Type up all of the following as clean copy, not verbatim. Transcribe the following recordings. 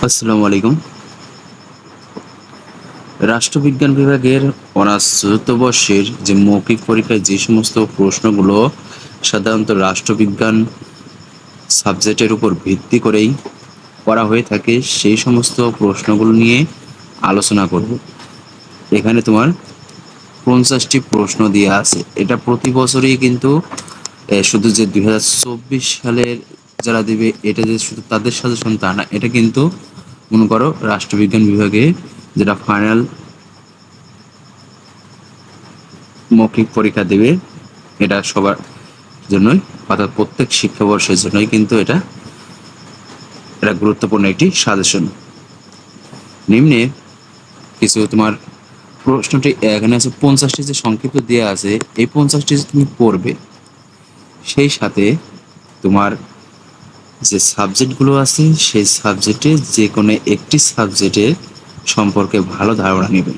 আসসালামু আলাইকুম। রাষ্ট্রবিজ্ঞান বিভাগের অনার্স চতুর্থ বর্ষের যে মৌখিক পরীক্ষায় যে সমস্ত প্রশ্নগুলো সাধারণত রাষ্ট্রবিজ্ঞান সাবজেক্টের উপর ভিত্তি করেই করা হয়ে থাকে, সেই সমস্ত প্রশ্নগুলো নিয়ে আলোচনা করব। এখানে তোমার 50টি প্রশ্ন দিয়ে আছে। এটা প্রতি বছরই কিন্তু শুধু যে 2024 সালের যারা দেবে এটা যে শুধু তাদের সাজেশন তা না, এটা কিন্তু মনে করো রাষ্ট্রবিজ্ঞান বিভাগে যেটা ফাইনাল মৌখিক পরীক্ষা দেবে, এটা সবার জন্যই, অর্থাৎ প্রত্যেক শিক্ষাবর্ষের জন্যই কিন্তু এটা গুরুত্বপূর্ণ একটি সাজেশন। নিম্নে কিছু তোমার প্রশ্নটি এখানে আছে 50টি যে সংক্ষিপ্ত দেওয়া আছে, এই 50টি তুমি পড়বে, সেই সাথে তোমার যে সাবজেক্টগুলো আছে সেই সাবজেক্টে যে কোনো একটি সাবজেক্টের সম্পর্কে ভালো ধারণা নেবে।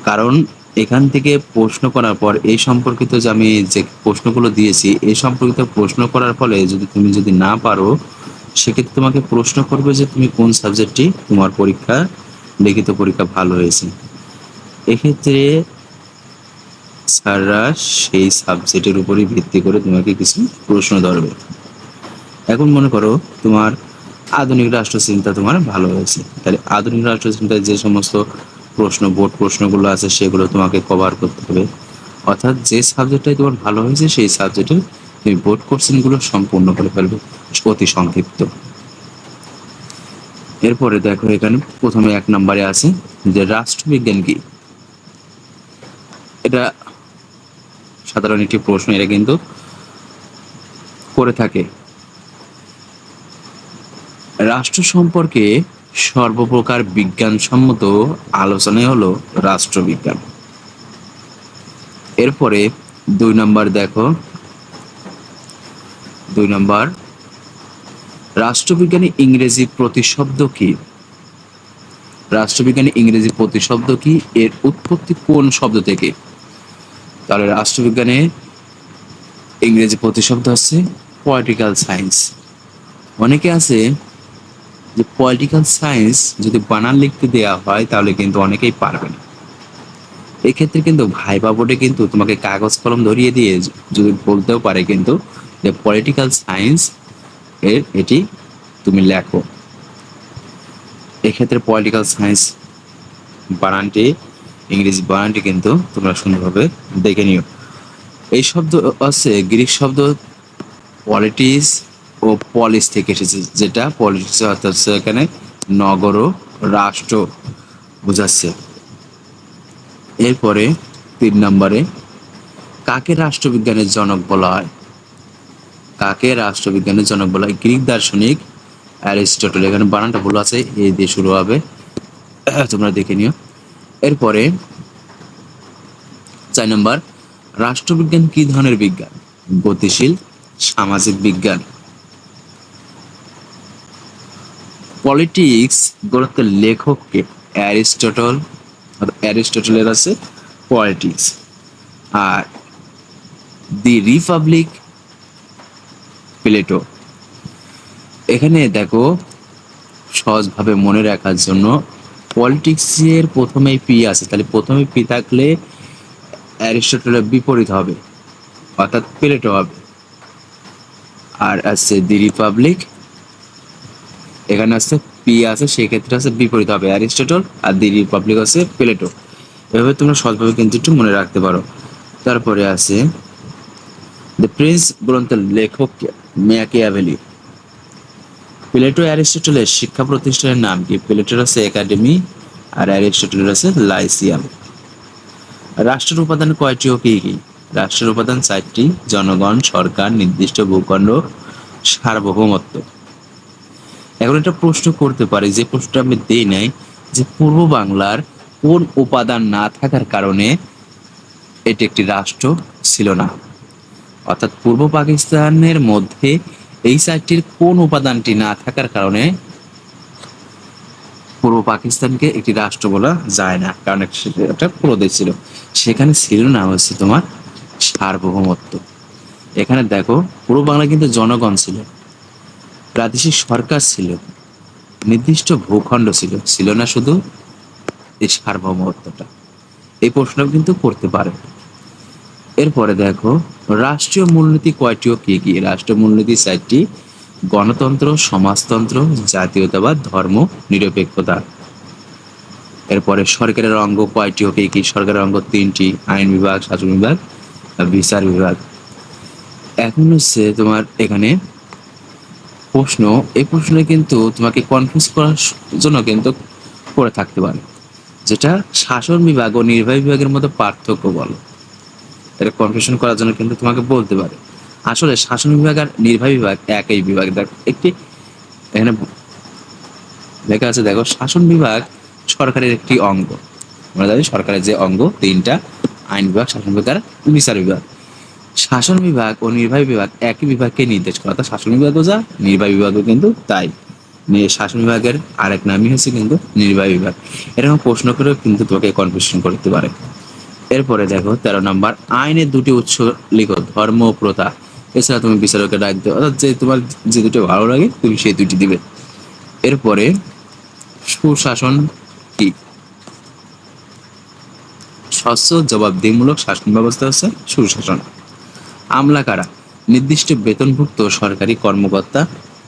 কারণ এখান থেকে প্রশ্ন করার পর এই সম্পর্কিত যে আমি যে প্রশ্নগুলো দিয়েছি এই সম্পর্কিত প্রশ্ন করার ফলে তুমি যদি না পারো, সেক্ষেত্রে তোমাকে প্রশ্ন করবে যে তুমি কোন সাবজেক্টটি তোমার পরীক্ষা লিখিত পরীক্ষা ভালো হয়েছে। এক্ষেত্রে স্যাররা সেই সাবজেক্টের উপরই ভিত্তি করে তোমাকে কিছু প্রশ্ন ধরবে। এখন মনে করো তোমার আধুনিক রাষ্ট্রচিন্তা তোমার ভালো হয়েছে, তাহলে আধুনিক রাষ্ট্রচিন্তায় যে সমস্ত বোর্ড প্রশ্নগুলো আছে সেগুলো তোমাকে কভার করতে হবে। অর্থাৎ যে সাবজেক্টটাই তোমার ভালো হয়েছে সেই সাবজেক্টে তুমি বোর্ড কোশ্চেনগুলো সম্পূর্ণ করে ফেলবে অতি সংক্ষিপ্ত। এরপরে দেখো এখানে প্রথমে 1 নম্বরে আছে যে রাষ্ট্রবিজ্ঞান কি। এটা সাধারণ একটি প্রশ্ন, এটা কিন্তু করে থাকে। রাষ্ট্র সম্পর্কে সর্বপ্রকার বিজ্ঞানসম্মত আলোচনাই হলো রাষ্ট্রবিজ্ঞান। এরপরে 2 নম্বর দেখো, 2 নম্বর রাষ্ট্রবিজ্ঞানী ইংরেজি প্রতিশব্দ কি। রাষ্ট্রবিজ্ঞানী ইংরেজি প্রতিশব্দ কি, এর উৎপত্তি কোন শব্দ থেকে। তাহলে রাষ্ট্রবিজ্ঞানে ইংরেজি প্রতিশব্দ হচ্ছে পলিটিক্যাল সায়েন্স। অনেকে আছে যে পলিটিক্যাল সায়েন্স যদি বানান লিখতে দেওয়া হয় তাহলে কিন্তু অনেকেই পারবে না। এক্ষেত্রে কিন্তু ভাইবা বোর্ডে কিন্তু তোমাকে কাগজ কলম ধরিয়ে দিয়ে যদি বলতেও পারে কিন্তু যে পলিটিক্যাল সায়েন্স এর এটি তুমি লেখো। এক্ষেত্রে পলিটিক্যাল সায়েন্স বানানটি, ইংরেজি বানানটি কিন্তু তোমরা সুন্দরভাবে দেখে নিও। এই শব্দ আছে গ্রিক শব্দ পলিটিস ও পলিস থেকে এসেছে, যেটা পলিটিক্স অর্থাৎ এখানে নগর ও রাষ্ট্র বোঝাচ্ছে। এরপরে 3 নম্বরে কাকে রাষ্ট্রবিজ্ঞানের জনক বলা হয়। কাকে রাষ্ট্রবিজ্ঞানের জনক বলা হয়, গ্রিক দার্শনিক অ্যারিস্টটল। এখানে বানানটা ভুল আছে, এই দিয়ে শুরু হবে, তোমরা দেখে নিও। এরপরে 4 নম্বর রাষ্ট্রবিজ্ঞান কি ধরনের বিজ্ঞান। গতিশীল, সামাজিক বিজ্ঞান। পলিটিক্স গ্রন্থের লেখককে অ্যারিস্টটল, অ্যারিস্টটলের আছে পলিটিক্স। আর দি রিপাবলিক প্লেটো। এখানে দেখো সহজভাবে মনে রাখার জন্য পলিটিক্সের প্রথমেই পি আছে, তাহলে প্রথমে পি থাকলে অ্যারিস্টটলের বিপরীত হবে, অর্থাৎ প্লেটো হবে। আর আছে দি রিপাবলিক, এখানে আছে পি আছে, সেক্ষেত্রে আছে বিপরীত হবে অ্যারিস্টটল, আর দি রিপাবলিক আছে প্লেটো। এভাবে তোমরা সহজভাবে কিন্তু একটু মনে রাখতে পারো। তারপরে আছে দ্য প্রিন্স গ্রন্থের লেখক ম্যাকিয়াভেলি। প্লেটো অ্যারিস্টটলের শিক্ষা প্রতিষ্ঠানের নাম কি। প্লেটোর আছে একাডেমি আর অ্যারিস্টটলের আছে লাইসিয়াম। রাষ্ট্রের উপাদান কয়টি ও কি কি। রাষ্ট্রের উপাদান 4টি: জনগণ, সরকার, নির্দিষ্ট ভূখণ্ড, সার্বভৌমত্ব। এখন একটা প্রশ্ন করতে পারি, যে প্রশ্নটা আমি দেই নাই, যে পূর্ব বাংলার কোন উপাদান না থাকার কারণে এটি একটি রাষ্ট্র ছিল না। অর্থাৎ পূর্ব পাকিস্তানের মধ্যে এই 4টির কোন উপাদানটি না থাকার কারণে পূর্ব পাকিস্তানকে একটি রাষ্ট্র বলা যায় না, কারণ সেটা একটা প্রদেশ ছিল। সেখানে ছিল না হচ্ছে তোমার সার্বভৌমত্ব। এখানে দেখো পূর্ব বাংলা কিন্তু জনগণ ছিল, প্রাদেশিক সরকার ছিল, নির্দিষ্ট ভূখণ্ড ছিল, ছিল না শুধু এই সার্বভৌমত্বটা। এই প্রশ্ন কিন্তু করতে পারে। এরপরে দেখো, রাষ্ট্রীয় মূলনীতি কয়টি ও কি কি? রাষ্ট্রীয় মূলনীতি 4টি: গণতন্ত্র, সমাজতন্ত্র, জাতীয়তাবাদ, ধর্ম নিরপেক্ষতা। এরপরে সরকারের অঙ্গ কয়টি ও কি কি? সরকারের অঙ্গ 3টি: আইন বিভাগ, শাসন বিভাগ, বিচার বিভাগ। এখন হচ্ছে তোমার এখানে প্রশ্ন, এই প্রশ্নে কিন্তু তোমাকে কনফিউজ করার জন্য কিন্তু করে থাকতে পারে, যেটা শাসন বিভাগ ও নির্বাহী বিভাগের মধ্যে পার্থক্য বলো। এটা কনফিউশন করার জন্য কিন্তু তোমাকে বলতে পারে। আসলে শাসন বিভাগ আর নির্বাহী বিভাগ একই বিভাগ। দেখো একটি এখানে লেখা আছে, দেখো শাসন বিভাগ সরকারের একটি অঙ্গ। আমরা জানি সরকারের যে অঙ্গ 3টা: আইন বিভাগ, শাসন বিভাগ আর বিচার বিভাগ। শাসন বিভাগ ও নির্বাহী বিভাগ একই বিভাগকে নির্দেশ করে, অর্থাৎ শাসন বিভাগও যা, নির্বাহী বিভাগও কিন্তু তাই। শাসন বিভাগের আরেক নামই হচ্ছে কিন্তু নির্বাহী বিভাগ। এরকম প্রশ্ন করেও কিন্তু তোমাকে কনফিউশন করতে পারে। এরপরে দেখো 13 নম্বর, আইনের 2টি উৎস লিখো: ধর্ম ও প্রথা। এছাড়া তুমি বিচারকের ডাক দিও, অর্থাৎ যে তোমার যে দুটো ভালো লাগে তুমি সেই দুটি দিবে। এরপরে সুশাসন কি? স্বচ্ছ জবাবদিহিমূলক শাসন ব্যবস্থা হচ্ছে সুশাসন। আমলা কারা? নির্দিষ্ট বেতনভুক্ত সরকারি কর্মকর্তা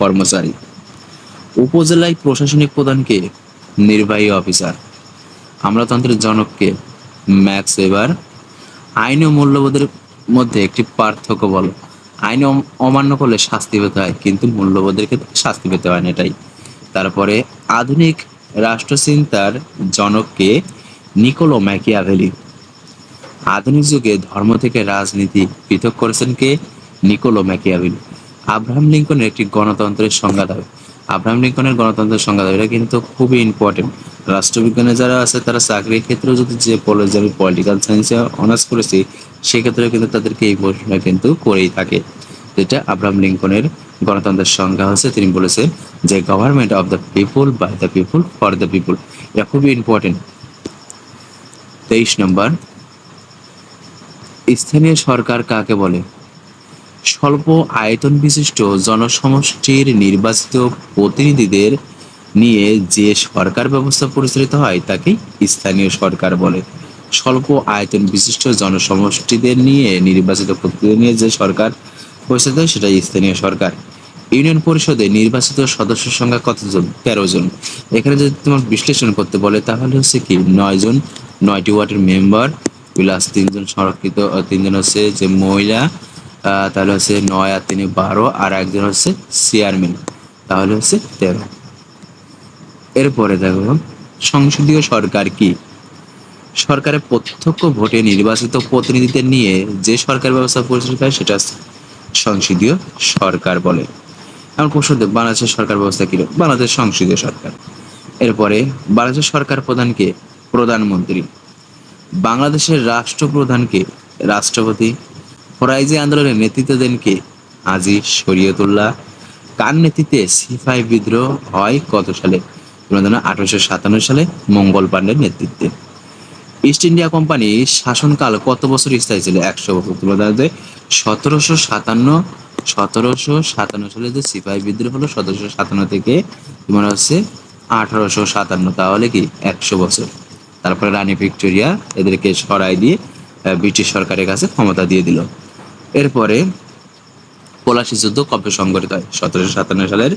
কর্মচারী। উপজেলায় প্রশাসনিক প্রধানকে? নির্বাহী অফিসার। আমলাতন্ত্রের জনককে? Max Weber. আইন ও মূল্যবোধের মধ্যে একটি পার্থক্য বলো। আইন অমান্য করলে শাস্তি পেতে হয়, কিন্তু মূল্যবোধের ক্ষেত্রে শাস্তি পেতে হয় না, এটাই। তারপরে আধুনিক রাষ্ট্রচিন্তার জনককে? Nicolás Machiavelli. আধুনিক যুগে ধর্ম থেকে রাজনীতি পৃথক করেছেন কে? Niccolo Machiavelli. আব্রাহাম লিঙ্কনের একটি গণতন্ত্রের সংজ্ঞা দাও। আব্রাহাম লিঙ্কনের গণতন্ত্রের সংজ্ঞা দাও, এটা কিন্তু খুবই ইম্পর্টেন্ট। রাষ্ট্রবিজ্ঞানে যারা আছে তারা চাকরির ক্ষেত্রেও যদি যে বলে যে আমি পলিটিক্যাল সায়েন্সে অনার্স করেছি, সেক্ষেত্রে কিন্তু তাদেরকে এই প্রশ্নটা কিন্তু করেই থাকে। যেটা আব্রাহাম লিঙ্কনের গণতন্ত্রের সংজ্ঞা হচ্ছে, তিনি বলেছেন যে government of the people, by the people, for the people. এটা খুবই ইম্পর্টেন্ট। 23 নম্বর, স্থানীয় সরকার কাকে বলে? স্বল্প আয়তন বিশিষ্ট জনসমষ্টির নির্বাচিত প্রতিনিধিদের নিয়ে যে সরকার ব্যবস্থা পরিচালিত হয় তাকে স্থানীয় সরকার বলে। স্বল্প আয়তন বিশিষ্ট জনসমষ্টিদের নিয়ে নির্বাচিত প্রতিনিধি নিয়ে যে সরকার পরিচালিত হয় সেটাই স্থানীয় সরকার। ইউনিয়ন পরিষদে নির্বাচিত সদস্যের সংখ্যা কতজন? 13 জন। এখানে যদি তোমার বিশ্লেষণ করতে বলে তাহলে হচ্ছে কি 9 জন, 9টি ওয়ার্ডের মেম্বার প্লাস 3 জন সংরক্ষিত, 3 জন হচ্ছে যে মহিলা, তাহলে হচ্ছে 9 আর 3 12, আর একজন হচ্ছে চেয়ারম্যান, তাহলে হচ্ছে 13। এরপরে দেখো সংসদীয় সরকার কি? সরকারের প্রত্যক্ষ ভোটে নির্বাচিত প্রতিনিধিদের নিয়ে যে সরকার ব্যবস্থা পরিচালিত হয় সেটা সংসদীয় সরকার বলে। আমার প্রশ্ন, বাংলাদেশের সরকার ব্যবস্থা কি? বাংলাদেশ সংসদীয় সরকার। এরপরে বাংলাদেশের সরকার প্রধানকে? প্রধানমন্ত্রী। বাংলাদেশের রাষ্ট্রপ্রধানকে? রাষ্ট্রপতি। ফরাইজি আন্দোলনের নেতৃত্ব দেন কে? হাজী শরীয়তুল্লাহ। কার নেতৃত্বে সিপাহী বিদ্রোহ হয় কত সালে? তোমরা জানো 1857 সালে মঙ্গল পাণ্ডের নেতৃত্বে। ইস্ট ইন্ডিয়া কোম্পানি শাসনকাল কত বছর স্থায়ী ছিল? 100 বছর। তোমরা জানো যে 1757 সালে যে সিপাহী বিদ্রোহ হলো 1757 থেকে তোমার হচ্ছে 1857, তাহলে কি 100 বছর। তারপরে রানী ভিক্টোরিয়া এদেরকে সরাই দিয়ে ব্রিটিশ সরকারের কাছে ক্ষমতা দিয়ে দিল। এরপরে পলাশী যুদ্ধ কবে সংঘটিত হয়? 1757 সালের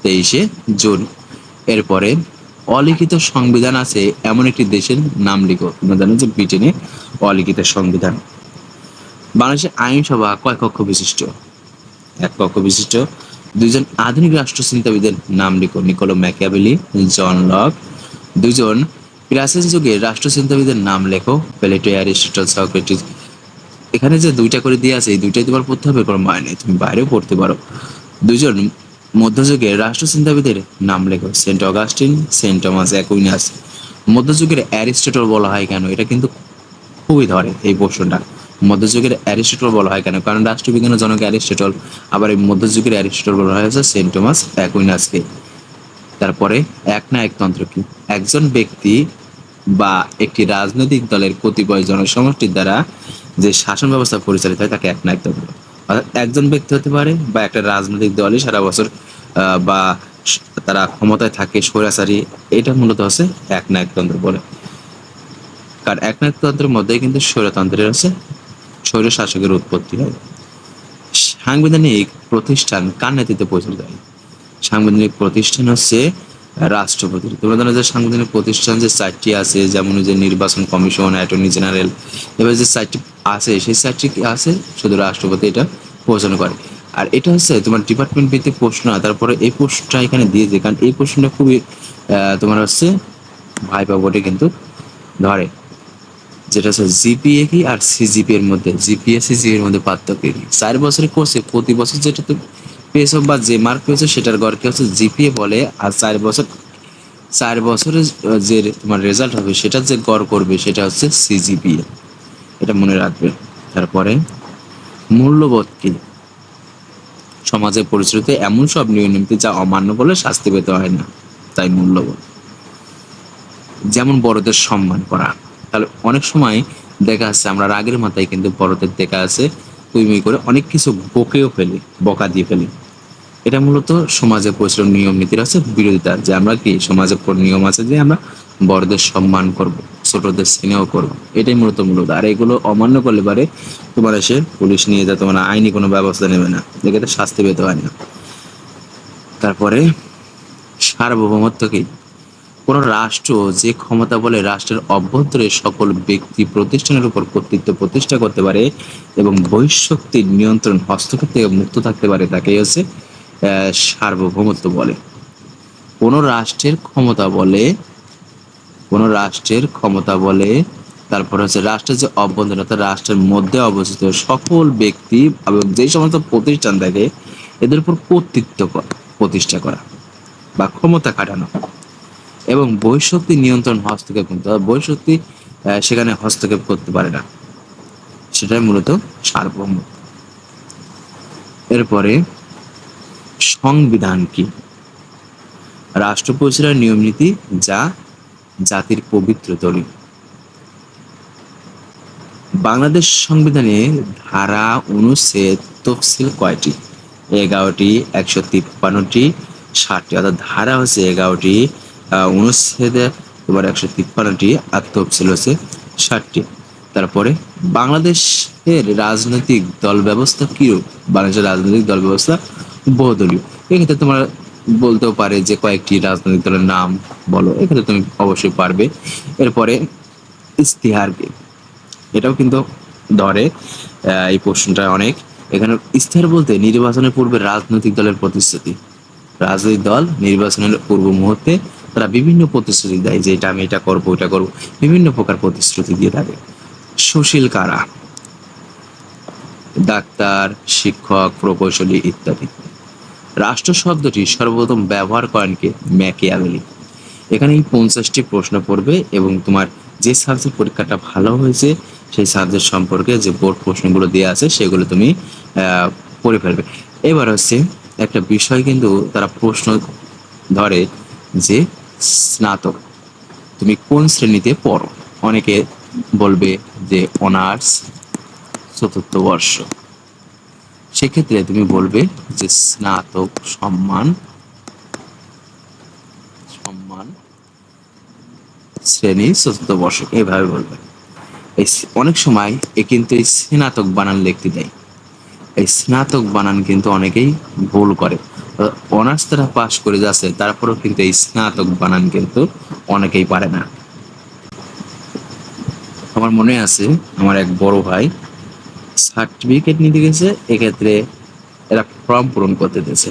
23শে জুন। এরপরে অলিখিত সংবিধান আছে এমন একটি দেশের নাম লিখো। তোমরা জানো যে ব্রিটেনে অলিখিত সংবিধান। বাংলাদেশের আইনসভা কয় কক্ষ বিশিষ্ট? 1 কক্ষ বিশিষ্ট। 2 জন আধুনিক রাষ্ট্র চিন্তাবিদের নাম লিখো। Niccolo Machiavelli, John Locke. 2 জন প্রাচীন যুগের রাষ্ট্র চিন্তাবিদের নাম লেখো। Plato, Aristotle, Socrates. এখানে যে 2টা করে দিয়ে আছে এই 2টাই তোমার পড়তে হবে, কোনো মানে নেই, তুমি বাইরেও পড়তে পারো। 2 জন মধ্যযুগের রাষ্ট্র চিন্তাবিদের নাম লেখো। Saint Augustine, Saint Thomas Aquinas. মধ্যযুগের অ্যারিস্টটল বলা হয় কেন? এটা কিন্তু খুবই ধরে এই প্রশ্নটা। মধ্যযুগের অ্যারিস্টটল বলা হয় কেন? কারণ রাষ্ট্রবিজ্ঞানের জনক অ্যারিস্টটল, আবার এই মধ্যযুগের অ্যারিস্টটল বলা হয়েছে সেন্ট টমাস অ্যাকুইনাসকে। তারপরে একনায়কতন্ত্র কি? একজন ব্যক্তি বা একটি রাজনৈতিক দলের কতিপয় জনসমষ্টির দ্বারা যে শাসন ব্যবস্থা পরিচালিত হয় তাকে একনায়কতন্ত্র। অর্থাৎ একজন ব্যক্তি হতে পারে বা একটা রাজনৈতিক দলই সারা বছর বা তারা ক্ষমতায় থাকে স্বৈরাচারী। এটা মূলত হচ্ছে একনায়কতন্ত্র বলে। কারণ একনায়কতন্ত্রের মধ্যেই কিন্তু স্বৈরতন্ত্রের হচ্ছে স্বৈর শাসকের উৎপত্তি হয়। সাংবিধানিক প্রতিষ্ঠান কার নেতৃত্বে পরিচালিত হয়? সাংবিধানিক প্রতিষ্ঠান হচ্ছে রাষ্ট্রপতির। তোমরা জানো যে সাংবিধানিক প্রতিষ্ঠান যে 4টি আছে, যেমন যে নির্বাচন কমিশন, অ্যাটর্নি জেনারেল, এবার যে 4টি আছে সেই 4টি আছে শুধু রাষ্ট্রপতি এটা পরিচালনা করে। আর এটা হচ্ছে তোমার ডিপার্টমেন্ট ভিত্তিক প্রশ্ন। তারপরে এই প্রশ্নটা এখানে দিয়েছে কারণ এই প্রশ্নটা খুবই তোমার হচ্ছে ভাইবা বোর্ডে কিন্তু ধরে, যেটা হচ্ছে জিপিএ কি আর সিজিপি এর মধ্যে, জিপিএ সিজিপি এর মধ্যে পার্থক্য কি। 4 বছরের কোর্সে প্রতি বছর যেটা তুমি পেয়েছো বা যে মার্ক পেয়েছো সেটার গড়কে হচ্ছে জিপিএ বলে। আর 4 বছরের যে তোমার রেজাল্ট হবে সেটার যে গড় করবে সেটা হচ্ছে সিজিপিএ। এটা মনে রাখবে। তারপরে মূল্যবোধ কি? সমাজে পরিচালিত এমন সব নিয়ম নীতি যা অমান্য করলে শাস্তি পেতে হয় না, তাই মূল্যবোধ। যেমন বড়দের সম্মান করা। তাহলে অনেক সময় দেখা যাচ্ছে আমরা রাগের মাথায় কিন্তু বড়দের দেখা আছে তুই করে অনেক কিছু বকেও ফেলি, বকা দিয়ে ফেলি। এটা মূলত সমাজে প্রচলিত নিয়ম নীতির আছে বিরোধিতা, যে আমরা কি সমাজে নিয়ম আছে যে আমরা বড়দের সম্মান করব, ছোটদের স্নেহ করব। এটাই মূলত। আর এগুলো অমান্য করলে পারে তোমার এসে পুলিশ নিয়ে যা, তোমার আইনি কোনো ব্যবস্থা নেবে না, এক্ষেত্রে শাস্তি পেতে হয় না। তারপরে সার্বভৌমত্ব কি? কোন রাষ্ট্র যে ক্ষমতা বলে রাষ্ট্রের অভ্যন্তরে সকল ব্যক্তি প্রতিষ্ঠানের উপর কর্তৃত্ব প্রতিষ্ঠা করতে পারে এবং বহিঃশক্তির নিয়ন্ত্রণ হস্তক্ষেপ থেকে মুক্ত থাকতে পারে তাকেই হচ্ছে সার্বভৌমত্ব বলে। কোন রাষ্ট্রের ক্ষমতা বলে, কোন রাষ্ট্রের ক্ষমতা বলে তারপর হচ্ছে রাষ্ট্রের যে অভ্যন্তরীণ অর্থাৎ রাষ্ট্রের মধ্যে অবস্থিত সকল ব্যক্তি এবং যে সমস্ত প্রতিষ্ঠান থাকে এদের উপর কর্তৃত্ব প্রতিষ্ঠা করা বা ক্ষমতা খাটানো এবং বহিঃশক্তি নিয়ন্ত্রণ হস্তক্ষেপ করতে হবে। বহিঃশক্তি সেখানে হস্তক্ষেপ করতে পারে না, সেটাই মূলত সার্বভৌম। এরপরে সংবিধান কি? রাষ্ট্র পরিচালনার নিয়ম নীতি যা জাতির পবিত্র দলিল। বাংলাদেশ সংবিধানে ধারা অনুচ্ছেদ তফসিল কয়টি? 11টি, 153টি, 60টি। অর্থাৎ ধারা হচ্ছে 11টি, অনুচ্ছেদে তোমার 153টি আর তফসিল হচ্ছে 60টি। তারপরে বাংলাদেশের রাজনৈতিক দল ব্যবস্থা কিরূপ? বাংলাদেশের রাজনৈতিক দল ব্যবস্থা বহুদলীয়। এক্ষেত্রে তোমার বলতেও পারে যে কয়েকটি রাজনৈতিক দলের নাম বলো, এক্ষেত্রে তুমি অবশ্যই পারবে। এরপরে ইস্তিহার কি? এটাও কিন্তু ধরে এই প্রশ্নটা অনেক। এখানে ইস্তিহার বলতে নির্বাচনের পূর্বে রাজনৈতিক দলের প্রতিশ্রুতি। রাজনৈতিক দল নির্বাচনের পূর্ব মুহূর্তে তারা বিভিন্ন প্রতিশ্রুতি দেয় যে এটা আমি এটা করবো ওটা করবো, বিভিন্ন প্রকার প্রতিশ্রুতি দিয়ে থাকে। সুশীল কারা? ডাক্তার, শিক্ষক, প্রকৌশলী ইত্যাদি। রাষ্ট্র শব্দটি সর্বপ্রথম ব্যবহার করেন কে? ম্যাকিয়াভেলি। এখানে এই 50টি প্রশ্ন পড়বে এবং তোমার যে সাবজেক্ট পরীক্ষাটা ভালো হয়েছে সেই সাবজেক্ট সম্পর্কে যে বোর্ড প্রশ্নগুলো দেওয়া আছে সেগুলো তুমি পড়ে ফেলবে। এবার হচ্ছে একটা বিষয় কিন্তু তারা প্রশ্ন ধরে যে স্নাতক তুমি কোন শ্রেণীতে পড়ো? অনেকে বলবে যে অনার্স 4র্থ বর্ষ, সেক্ষেত্রে তুমি বলবে যে স্নাতক সম্মান সম্মান শ্রেণী 4র্থ বর্ষ, এইভাবে বলবে। এই অনেক সময় কিন্তু এই স্নাতক বানান লিখতে দেয়, এই স্নাতক বানান কিন্তু অনেকেই ভুল করে। অনার্স তারা পাশ করে যাচ্ছে তারপরেও কিন্তু এই স্নাতক বানান কিন্তু অনেকেই পারে না। আমার মনে আছে আমার এক বড় ভাই সার্টিফিকেট নিতে গেছে, এক্ষেত্রে এরা ফর্ম পূরণ করতে দিয়েছে।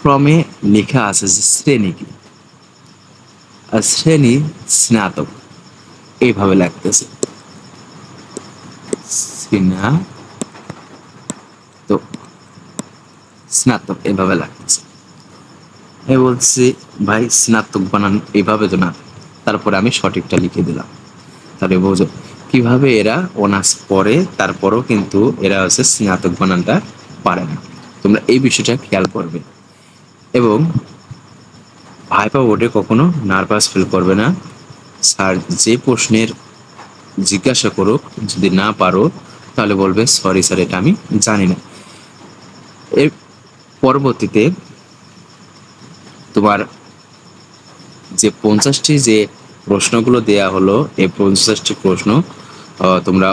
ফর্মে লেখা আছে যে শ্রেণী কি, আর শ্রেণী স্নাতক, এইভাবে লাগতেছে স্নাতক, স্নাতক এভাবে লাগতেছে। আমি বলছি ভাই স্নাতক বানান এইভাবে তো না, তারপরে আমি সঠিকটা লিখে দিলাম। তাহলে বোঝো কিভাবে এরা অনার্স পড়ে তারপরও কিন্তু এরা হচ্ছে স্নাতক বানানটা পারে না। তোমরা এই বিষয়টা খেয়াল করবে এবং ভাইপা বোর্ডে কখনো নার্ভাস ফিল করবে না। স্যার যে প্রশ্নের জিজ্ঞাসা করুক যদি না পারো তাহলে বলবে সরি স্যার এটা আমি জানি না। এর পরবর্তীতে তোমার যে 50টি যে প্রশ্নগুলো দেয়া হলো, এই 50টি প্রশ্ন তোমরা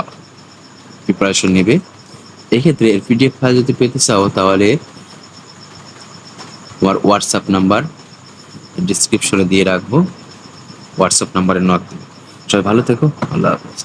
প্রিপারেশন নেবে। এক্ষেত্রে এর পিডিএফ ফাইল যদি পেতে চাও তাহলে তোমার হোয়াটসঅ্যাপ নাম্বার ডিসক্রিপশনে দিয়ে রাখবো, হোয়াটসঅ্যাপ নাম্বারে নক দিবে। সবাই ভালো থেকো, আল্লাহ হাফেজ।